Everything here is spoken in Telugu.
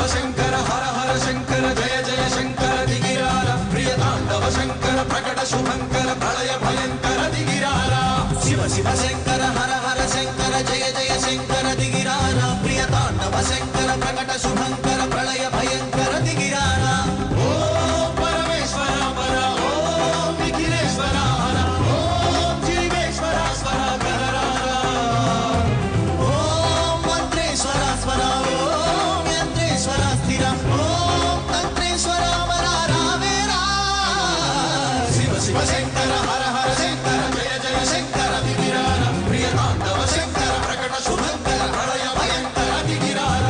శంకర హర హర శంకర జయ జయ శంకర దిగిరార ప్రియ తాండవ శంకర ప్రకట శుభంకర ప్రళయ భయంకర దిగిరార శివ శివ శంకర హర హర శంకర జయ జయ శంకర దిగిరార ప్రియ తాండవ శంకర ప్రకట శుభంకర ప్రళయ భయంకర దిగిరార ఓం పరమేశ్వర పర ఓం నిఖిలేశ్వర హర ఓం జీవేశ్వర స్వర కరరార ఓం మంత్రేశ్వర స్వర శివ శంకర హర హర శంకర జయ జయ శంకర దిగిరార ప్రియ తాండవ శంకర ప్రకట శుభంకర ప్రళయ భయంకర దిగిరార